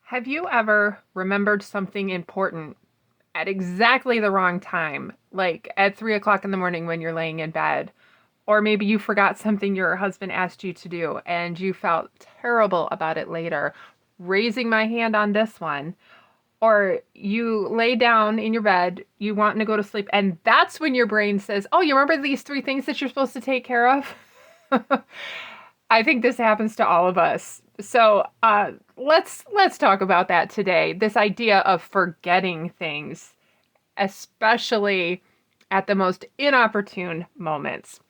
Have you ever remembered something important at exactly the wrong time, like at 3 o'clock in the morning when you're laying in bed? Or maybe you forgot something your husband asked you to do and you felt terrible about it later. Raising my hand on this one. Or you lay down in your bed, you want to go to sleep, and that's when your brain says, "Oh, you remember these three things that you're supposed to take care of?" I think this happens to all of us. So let's talk about that today. This idea of forgetting things, especially at the most inopportune moments.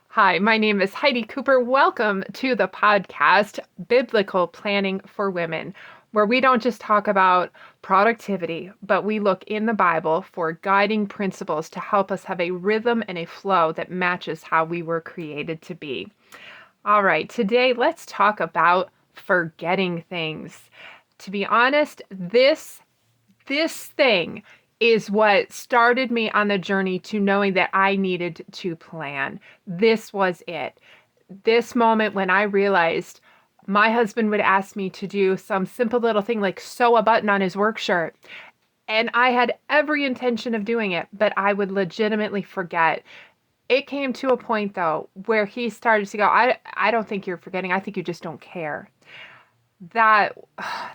Hi, my name is Heidi Cooper. Welcome to the podcast, Biblical Planning for Women, where we don't just talk about productivity, but we look in the Bible for guiding principles to help us have a rhythm and a flow that matches how we were created to be. All right, today let's talk about forgetting things. To be honest, this thing is what started me on the journey to knowing that I needed to plan. This was it. This moment when I realized my husband would ask me to do some simple little thing like sew a button on his work shirt. And I had every intention of doing it, but I would legitimately forget. It came to a point though where he started to go, I don't think you're forgetting. I think you just don't care. That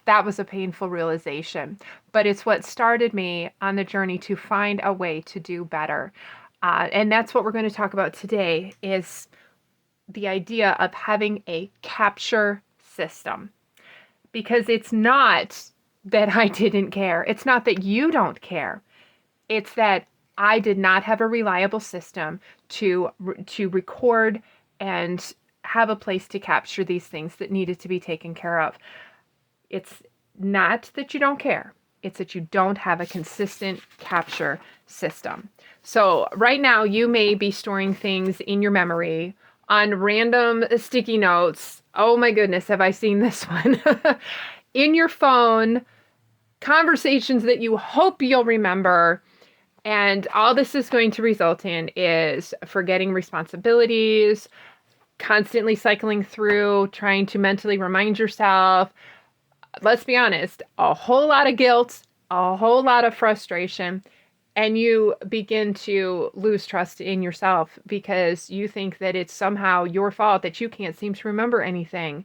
that was a painful realization, but it's what started me on the journey to find a way to do better. And that's what we're going to talk about today is the idea of having a capture system. Because it's not that I didn't care. It's not that you don't care. It's that I did not have a reliable system to record and have a place to capture these things that needed to be taken care of. It's not that you don't care. It's that you don't have a consistent capture system. So right now you may be storing things in your memory on random sticky notes. Oh my goodness, have I seen this one? In your phone, conversations that you hope you'll remember. And all this is going to result in is forgetting responsibilities, constantly cycling through, trying to mentally remind yourself. Let's be honest, a whole lot of guilt, a whole lot of frustration, and you begin to lose trust in yourself because you think that it's somehow your fault that you can't seem to remember anything.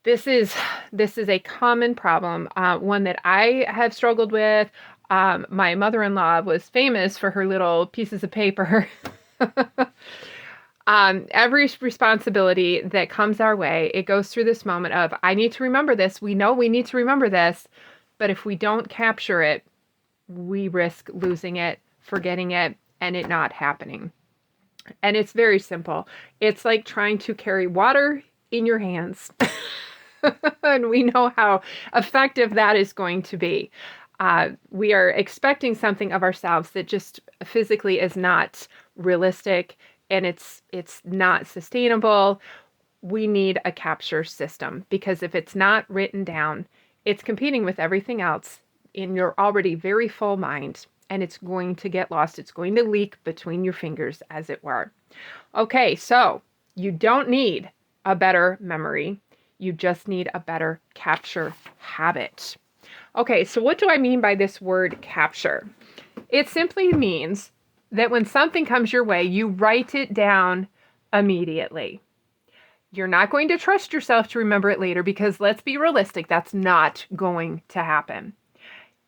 This is a common problem, one that I have struggled with. My mother-in-law was famous for her little pieces of paper. Every responsibility that comes our way, it goes through this moment of, I need to remember this. We know we need to remember this, but if we don't capture it, we risk losing it, forgetting it, and it not happening. And it's very simple. It's like trying to carry water in your hands. And we know how effective that is going to be. We are expecting something of ourselves that just physically is not realistic and it's not sustainable. We need a capture system because if it's not written down, it's competing with everything else in your already very full mind and it's going to get lost. It's going to leak between your fingers, as it were. Okay, so you don't need a better memory. You just need a better capture habit. Okay, so what do I mean by this word capture? It simply means that when something comes your way, you write it down immediately. You're not going to trust yourself to remember it later because let's be realistic, that's not going to happen.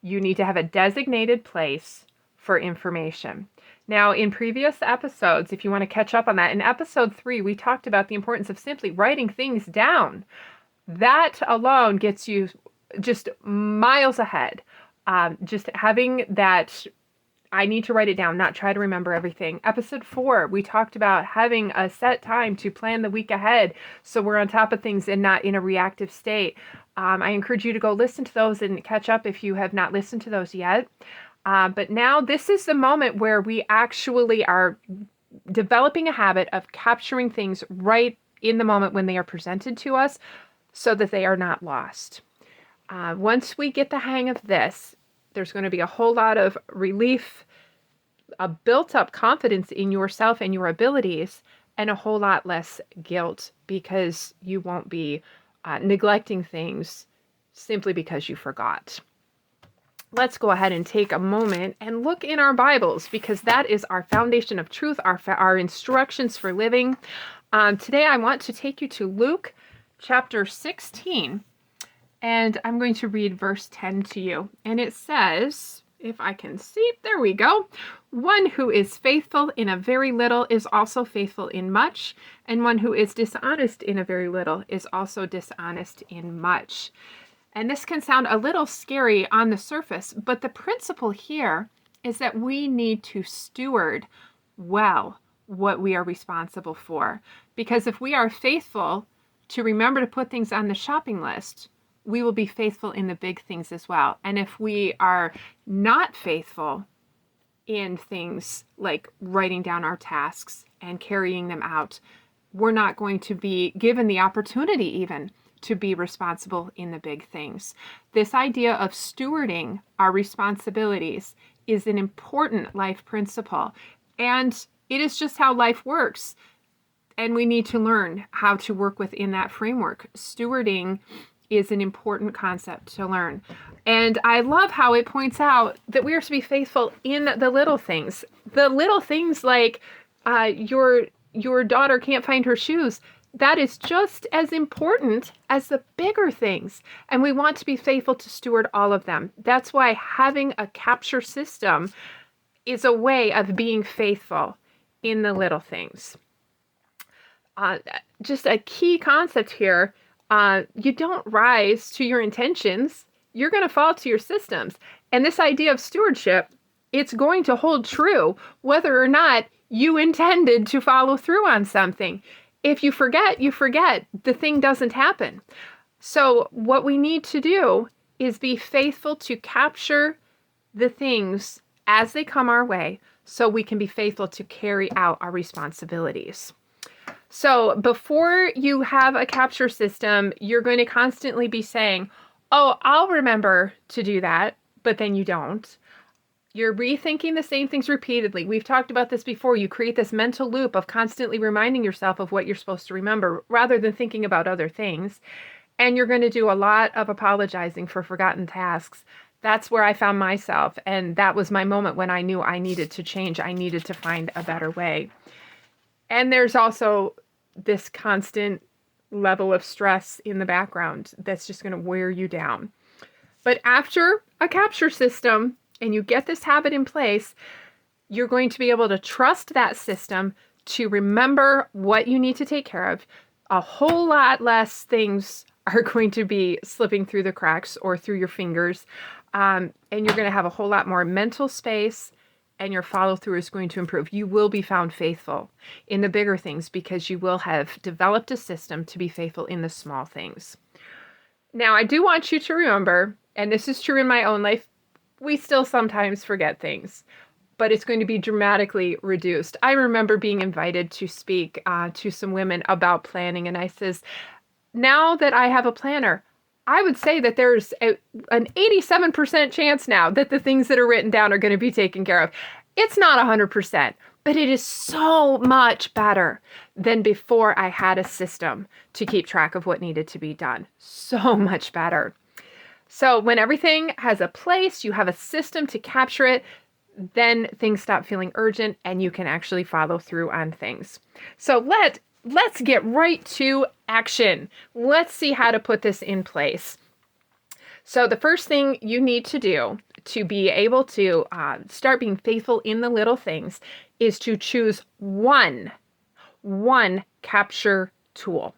You need to have a designated place for information. Now, in previous episodes, if you want to catch up on that, in episode 3, we talked about the importance of simply writing things down. That alone gets you just miles ahead. Just having that, I need to write it down, not try to remember everything. Episode 4, we talked about having a set time to plan the week ahead so we're on top of things and not in a reactive state. I encourage you to go listen to those and catch up if you have not listened to those yet. But now this is the moment where we actually are developing a habit of capturing things right in the moment when they are presented to us so that they are not lost. Once we get the hang of this, there's going to be a whole lot of relief, a built-up confidence in yourself and your abilities, and a whole lot less guilt because you won't be neglecting things simply because you forgot. Let's go ahead and take a moment and look in our Bibles, because that is our foundation of truth, our instructions for living. Today I want to take you to Luke chapter 16, and I'm going to read verse 10 to you. And it says, if I can see, there we go. One who is faithful in a very little is also faithful in much, and one who is dishonest in a very little is also dishonest in much. And this can sound a little scary on the surface, but the principle here is that we need to steward well what we are responsible for. Because if we are faithful to remember to put things on the shopping list, we will be faithful in the big things as well. And if we are not faithful in things like writing down our tasks and carrying them out, we're not going to be given the opportunity even to be responsible in the big things. This idea of stewarding our responsibilities is an important life principle, and it is just how life works. And we need to learn how to work within that framework. Stewarding is an important concept to learn. And I love how it points out that we are to be faithful in the little things. The little things like your daughter can't find her shoes. That is just as important as the bigger things. And we want to be faithful to steward all of them. That's why having a capture system is a way of being faithful in the little things. Just a key concept here. You don't rise to your intentions. You're going to fall to your systems. And this idea of stewardship, it's going to hold true whether or not you intended to follow through on something. If you forget, you forget. The thing doesn't happen. So what we need to do is be faithful to capture the things as they come our way so we can be faithful to carry out our responsibilities. So before you have a capture system, you're going to constantly be saying, oh, I'll remember to do that, but then you don't. You're rethinking the same things repeatedly. We've talked about this before. You create this mental loop of constantly reminding yourself of what you're supposed to remember rather than thinking about other things. And you're going to do a lot of apologizing for forgotten tasks. That's where I found myself. And that was my moment when I knew I needed to change. I needed to find a better way. And there's also this constant level of stress in the background that's just going to wear you down. But after a capture system, and you get this habit in place, you're going to be able to trust that system to remember what you need to take care of. A whole lot less things are going to be slipping through the cracks or through your fingers. And you're going to have a whole lot more mental space, and your follow through is going to improve. You will be found faithful in the bigger things because you will have developed a system to be faithful in the small things. Now, I do want you to remember, and this is true in my own life, we still sometimes forget things, but it's going to be dramatically reduced. I remember being invited to speak to some women about planning, and I says, now that I have a planner, I would say that there's an 87% chance now that the things that are written down are going to be taken care of. It's not 100%, but it is so much better than before I had a system to keep track of what needed to be done. So much better. So when everything has a place, you have a system to capture it, then things stop feeling urgent and you can actually follow through on things. So let's get right to action. Let's see how to put this in place. So the first thing you need to do to be able to start being faithful in the little things is to choose one capture tool.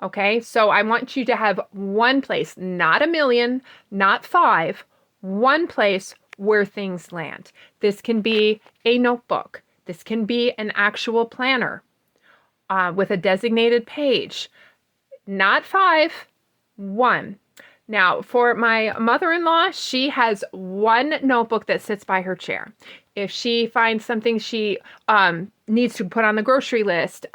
Okay, so I want you to have one place, not a million, not 5, one place where things land. This can be a notebook. This can be an actual planner with a designated page. Not 5, 1. Now, for my mother-in-law, she has one notebook that sits by her chair. If she finds something she needs to put on the grocery list,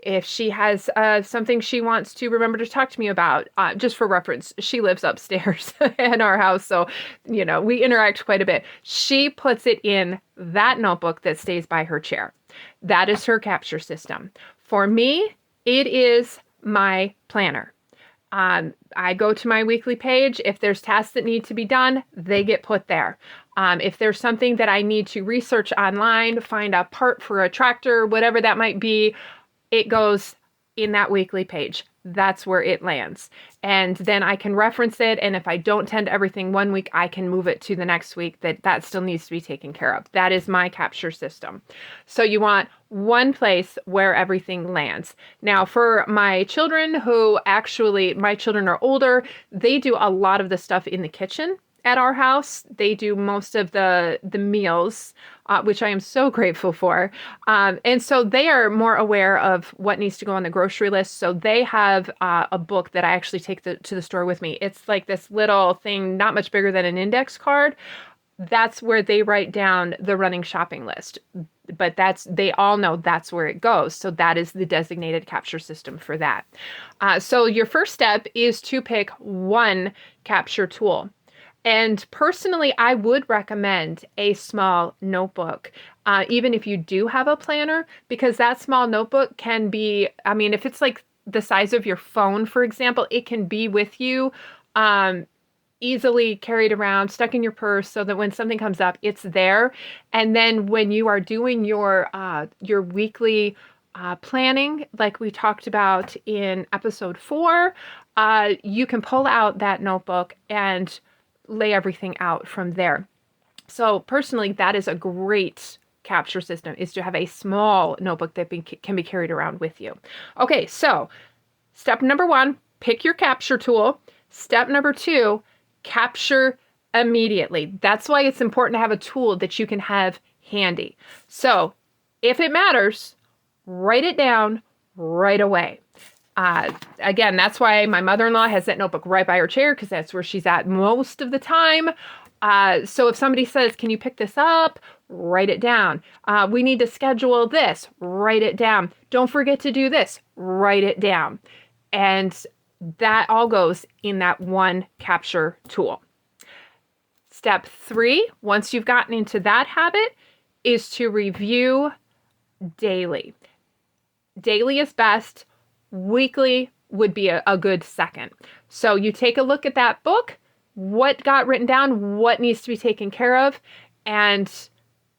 if she has something she wants to remember to talk to me about, just for reference, she lives upstairs in our house, so, we interact quite a bit. She puts it in that notebook that stays by her chair. That is her capture system. For me, it is my planner. I go to my weekly page. If there's tasks that need to be done, they get put there. If there's something that I need to research online, find a part for a tractor, whatever that might be, it goes in that weekly page. That's where it lands. And then I can reference it. And if I don't tend to everything one week, I can move it to the next week that still needs to be taken care of. That is my capture system. So you want one place where everything lands. Now, for my children my children are older, they do a lot of the stuff in the kitchen at our house. They do most of the meals, which I am so grateful for. And so they are more aware of what needs to go on the grocery list. So they have a book that I actually take to the store with me. It's like this little thing, not much bigger than an index card. That's where they write down the running shopping list. But they all know that's where it goes. So that is the designated capture system for that. So your first step is to pick one capture tool. And personally, I would recommend a small notebook, even if you do have a planner, because that small notebook can be, if it's like the size of your phone, for example, it can be with you, easily carried around, stuck in your purse, so that when something comes up, it's there. And then when you are doing your weekly planning, like we talked about in episode 4, you can pull out that notebook and lay everything out from there. So personally, that is a great capture system, is to have a small notebook that can be carried around with you. Okay, so step number 1, pick your capture tool. Step number 2, capture immediately. That's why it's important to have a tool that you can have handy. So if it matters, write it down right away. Again, that's why my mother-in-law has that notebook right by her chair, because that's where she's at most of the time. So if somebody says, can you pick this up? Write it down. We need to schedule this. Write it down. Don't forget to do this. Write it down. And that all goes in that one capture tool. Step 3, once you've gotten into that habit, is to review daily. Daily is best. Weekly would be a good second. So you take a look at that book, what got written down, what needs to be taken care of, and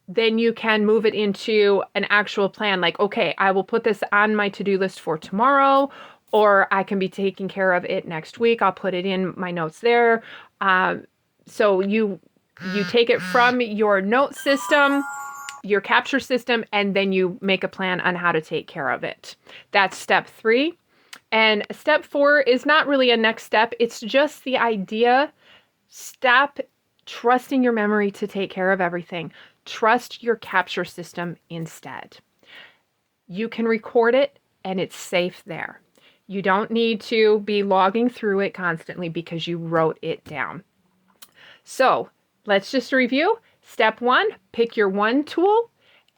then you can move it into an actual plan. Like, okay, I will put this on my to-do list for tomorrow, or I can be taking care of it next week. I'll put it in my notes there. So you take it from your note system, your capture system, and then you make a plan on how to take care of it. That's step 3. And step 4 is not really a next step. It's just the idea. Stop trusting your memory to take care of everything. Trust your capture system instead. You can record it and it's safe there. You don't need to be logging through it constantly because you wrote it down. So let's just review. Step 1, pick your one tool.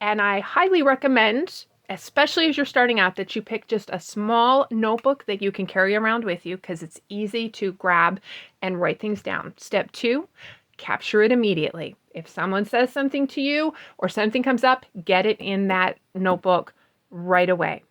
And I highly recommend, especially as you're starting out, that you pick just a small notebook that you can carry around with you, because it's easy to grab and write things down. Step 2, capture it immediately. If someone says something to you or something comes up, get it in that notebook right away.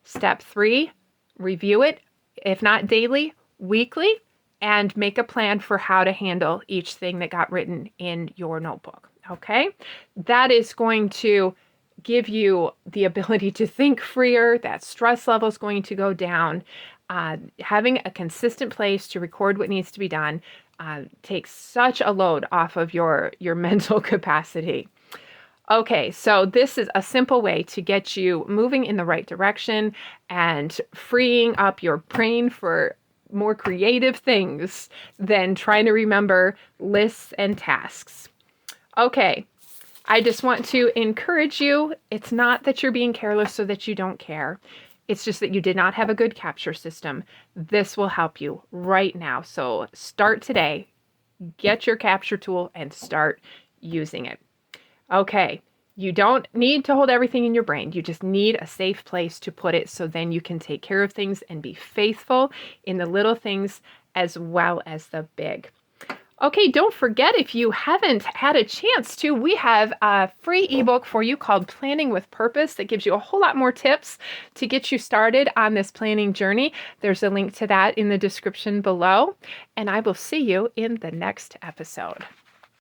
Step 3, review it, if not daily, weekly, and make a plan for how to handle each thing that got written in your notebook. Okay? That is going to give you the ability to think freer. That stress level is going to go down. Having a consistent place to record what needs to be done takes such a load off of your mental capacity. Okay, so this is a simple way to get you moving in the right direction and freeing up your brain for more creative things than trying to remember lists and tasks. Okay, I just want to encourage you. It's not that you're being careless so that you don't care. It's just that you did not have a good capture system. This will help you right now. So start today, get your capture tool and start using it. Okay, you don't need to hold everything in your brain. You just need a safe place to put it, so then you can take care of things and be faithful in the little things as well as the big. Okay, don't forget, if you haven't had a chance to, we have a free ebook for you called Planning with Purpose that gives you a whole lot more tips to get you started on this planning journey. There's a link to that in the description below, and I will see you in the next episode.